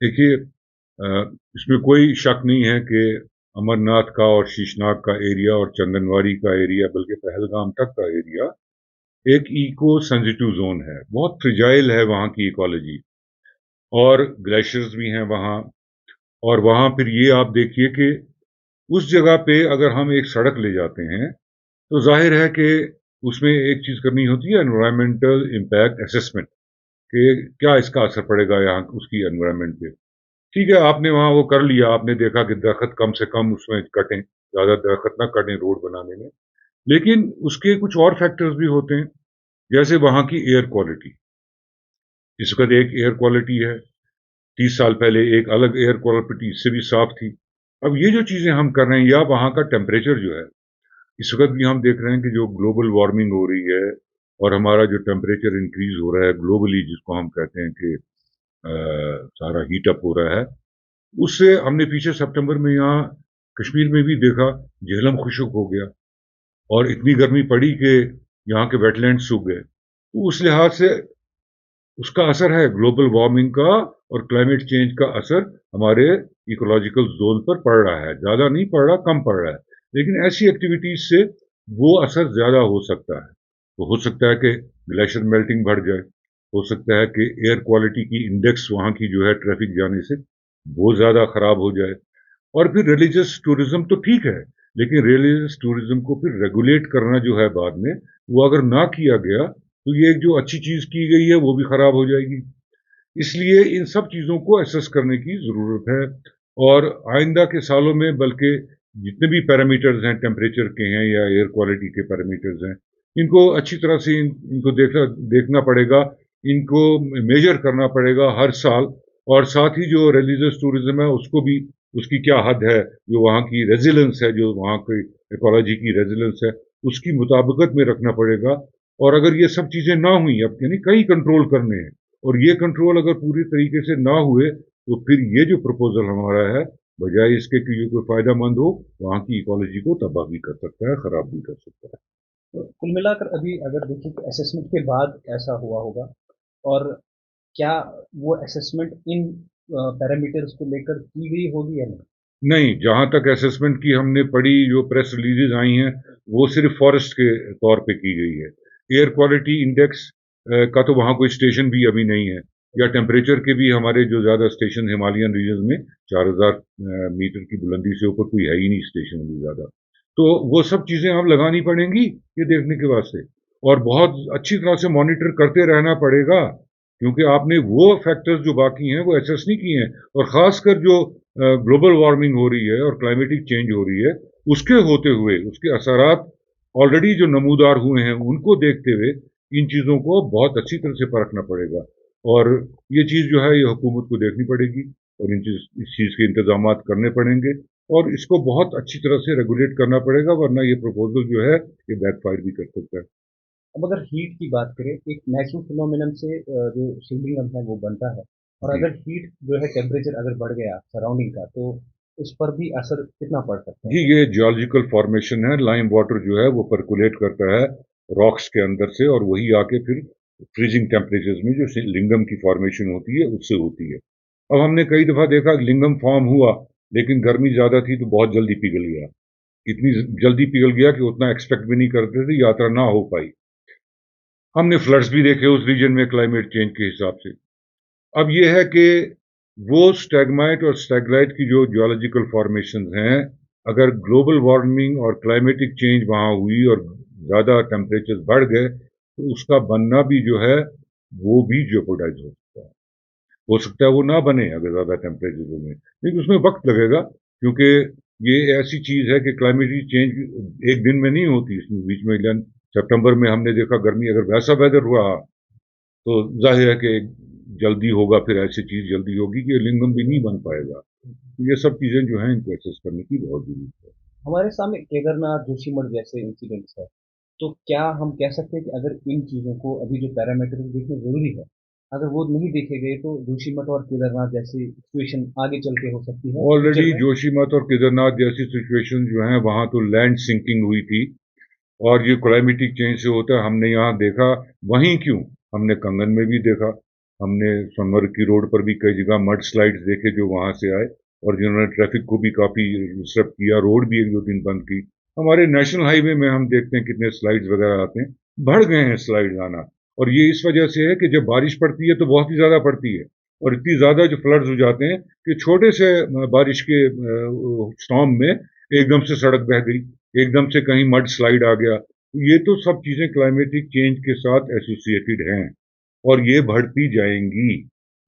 देखिए, इसमें कोई शक नहीं है कि अमरनाथ का और शीशनाग का एरिया और चंदनवाड़ी का एरिया बल्कि पहलगाम तक का एरिया एक इको सेंसिटिव जोन है। बहुत फ्रिजाइल है वहाँ की इकोलॉजी, और ग्लेशियर्स भी हैं वहाँ। और वहाँ फिर ये आप देखिए कि उस जगह पे अगर हम एक सड़क ले जाते हैं तो जाहिर है कि उसमें एक चीज करनी होती है, एनवायरमेंटल इम्पैक्ट असेसमेंट, कि क्या इसका असर पड़ेगा यहाँ उसकी एनवायरमेंट पे। ठीक है, आपने वहाँ वो कर लिया, आपने देखा कि दरख्त कम से कम उसमें कटें, ज्यादा दरख्त ना कटें रोड बनाने में। लेकिन उसके कुछ और फैक्टर्स भी होते हैं, जैसे वहाँ की एयर क्वालिटी। इस वक्त एक एयर क्वालिटी है, 30 साल पहले एक अलग एयर क्वालिटी इससे भी साफ थी। अब ये जो चीजें हम कर रहे हैं, या वहाँ का टेम्परेचर जो है, इस वक्त भी हम देख रहे हैं कि जो ग्लोबल वार्मिंग हो रही है और हमारा जो टेम्परेचर इंक्रीज हो रहा है ग्लोबली, जिसको हम कहते हैं कि सारा हीट अप हो रहा है, उससे हमने पीछे सितंबर में यहाँ कश्मीर में भी देखा, झेलम खुश्क हो गया और इतनी गर्मी पड़ी कि यहाँ के वेटलैंड सूख गए। तो उस लिहाज से उसका असर है ग्लोबल वार्मिंग का, और क्लाइमेट चेंज का असर हमारे इकोलॉजिकल जोन पर पड़ रहा है। ज्यादा नहीं पड़ रहा, कम पड़ रहा है, लेकिन ऐसी एक्टिविटीज से वो असर ज्यादा हो सकता है। तो हो सकता है कि ग्लेशियर मेल्टिंग बढ़ जाए, हो सकता है कि एयर क्वालिटी की इंडेक्स वहाँ की जो है ट्रैफिक जाने से वो ज्यादा खराब हो जाए। और फिर रिलीजियस टूरिज्म तो ठीक है, लेकिन रिलीजियस टूरिज्म को फिर रेगुलेट करना जो है बाद में, वो अगर ना किया गया तो ये एक जो अच्छी चीज की गई है वो भी खराब हो जाएगी। इसलिए इन सब चीजों को असेस करने की जरूरत है। और आइंदा के सालों में बल्कि जितने भी पैरामीटर्स हैं, टेम्परेचर के हैं या एयर क्वालिटी के पैरामीटर्स हैं, इनको अच्छी तरह से इनको देखना पड़ेगा, इनको मेजर करना पड़ेगा हर साल। और साथ ही जो रिलीजियस टूरिज्म है उसको भी, उसकी क्या हद है, जो वहाँ की रेजिलेंस है, जो वहाँ की इकोलॉजी की रेजिलेंस है, उसकी मुताबिकत में रखना पड़ेगा। और अगर ये सब चीजें ना हुई, अब यानी कई कंट्रोल करने हैं, और ये कंट्रोल अगर पूरी तरीके से ना हुए तो फिर ये जो प्रपोजल हमारा है, बजाय इसके कि ये कोई फायदा मंद हो, वहाँ की इकोलॉजी को तबाह भी कर सकता है, खराब भी कर सकता है। तो कुल मिलाकर अभी अगर देखें कि असेसमेंट के बाद ऐसा हुआ होगा, और क्या वो असेसमेंट इन पैरामीटर्स को लेकर की गई होगी या नहीं? नहीं, जहां तक असेसमेंट की हमने पढ़ी, जो प्रेस रिलीजेज आई हैं, वो सिर्फ फॉरेस्ट के तौर पे की गई है। एयर क्वालिटी इंडेक्स का तो वहां कोई स्टेशन भी अभी नहीं है, या टेम्परेचर के भी हमारे जो ज्यादा स्टेशन हिमालयन रीजन में 4000 मीटर की बुलंदी से ऊपर कोई है ही नहीं स्टेशन भी ज्यादा। तो वो सब चीजें अब लगानी पड़ेंगी ये देखने के वास्ते, और बहुत अच्छी तरह से मॉनिटर करते रहना पड़ेगा, क्योंकि आपने वो फैक्टर्स जो बाकी हैं वो एसेस नहीं किए हैं। और खासकर जो ग्लोबल वार्मिंग हो रही है और क्लाइमेटिक चेंज हो रही है, उसके होते हुए उसके असरात ऑलरेडी जो नमूदार हुए हैं उनको देखते हुए इन चीज़ों को बहुत अच्छी तरह से परखना पड़ेगा। और ये चीज़ जो है ये हुकूमत को देखनी पड़ेगी, और इस चीज़ के इंतजाम करने पड़ेंगे, और इसको बहुत अच्छी तरह से रेगुलेट करना पड़ेगा, वरना ये प्रपोजल जो है ये बैकफायर भी कर सकता है। अब अगर हीट की बात करें, एक नेचुरल फिनोमिनन से जो शिवलिंगम है वो बनता है, और जी अगर हीट जो है टेम्परेचर अगर बढ़ गया सराउंडिंग का, तो उस पर भी असर कितना पड़ सकता है? जी, ये जियोलॉजिकल फॉर्मेशन है। लाइम वाटर जो है वो परकुलेट करता है रॉक्स के अंदर से, और वही आके फिर फ्रीजिंग टेम्परेचर्स में जो लिंगम की फॉर्मेशन होती है उससे होती है। अब हमने कई दफा देखा लिंगम फॉर्म हुआ, लेकिन गर्मी ज्यादा थी तो बहुत जल्दी पिघल गया। इतनी जल्दी पिघल गया कि उतना एक्सपेक्ट भी नहीं करते थे, यात्रा ना हो पाई। हमने फ्लड्स भी देखे उस रीजन में क्लाइमेट चेंज के हिसाब से। अब यह है कि वो स्टैगमाइट और स्टैगलाइट की जो जियोलॉजिकल फॉर्मेशन हैं, अगर ग्लोबल वार्मिंग और क्लाइमेटिक चेंज वहां हुई और ज़्यादा टेम्परेचर बढ़ गए, तो उसका बनना भी जो है वो भी जेओपार्डाइज हो सकता है। हो सकता है वो ना बने अगर ज़्यादा टेम्परेचर में, लेकिन उसमें वक्त लगेगा, क्योंकि ये ऐसी चीज़ है कि क्लाइमेटिक चेंज एक दिन में नहीं होती। इसमें बीच में सितंबर में हमने देखा गर्मी, अगर वैसा वेदर हुआ तो जाहिर है कि जल्दी होगा, फिर ऐसी चीज जल्दी होगी कि लिंगम भी नहीं बन पाएगा। तो ये सब चीजें जो हैं इनको एक्सेस करने की बहुत जरूरत है। हमारे सामने केदारनाथ जोशीमठ जैसे इंसिडेंट्स है, तो क्या हम कह सकते हैं कि अगर इन चीज़ों को अभी जो पैरामीटर देखना जरूरी है, अगर वो नहीं देखे गए तो जोशीमठ और केदारनाथ जैसी सिचुएशन आगे चल के हो सकती है ऑलरेडी फ्यूचर में? जोशीमठ और केदारनाथ जैसी सिचुएशन जो है वहां तो लैंड सिंकिंग हुई थी, और ये क्लाइमेटिक चेंज से होता है, हमने यहाँ देखा। वहीं क्यों, हमने कंगन में भी देखा। हमने सोनमर्ग की रोड पर भी कई जगह मड स्लाइड्स देखे जो वहां से आए और जिन्होंने ट्रैफिक को भी काफी डिस्टर्ब किया, रोड भी एक दो दिन बंद की। हमारे नेशनल हाईवे में हम देखते हैं कितने स्लाइड्स वगैरह आते हैं, बढ़ गए हैं स्लाइड्स आना। और ये इस वजह से है कि जब बारिश पड़ती है तो बहुत ही ज्यादा पड़ती है और इतनी ज्यादा जो फ्लड्स हो जाते हैं कि छोटे से बारिश के स्टॉर्म में एकदम से सड़क बह गई, एकदम से कहीं मड स्लाइड आ गया। ये तो सब चीजें क्लाइमेटिक चेंज के साथ एसोसिएटेड हैं और ये बढ़ती जाएंगी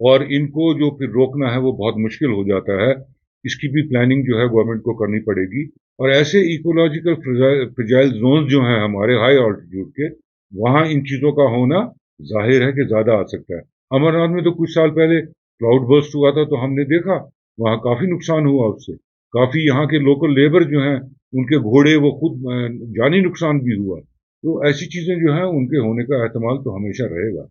और इनको जो फिर रोकना है वो बहुत मुश्किल हो जाता है। इसकी भी प्लानिंग जो है गवर्नमेंट को करनी पड़ेगी और ऐसे इकोलॉजिकल फ्रिजाइल जोन जो हैं हमारे हाई ऑल्टीट्यूड के, वहां इन चीजों का होना जाहिर है कि ज्यादा आ सकता है। अमरनाथ में तो कुछ साल पहले क्लाउड बर्स्ट हुआ था तो हमने देखा वहां काफी नुकसान हुआ उससे, काफी यहाँ के लोकल लेबर जो हैं उनके घोड़े वो खुद जानी नुकसान भी हुआ। तो ऐसी चीजें जो हैं उनके होने का एहतमाल तो हमेशा रहेगा।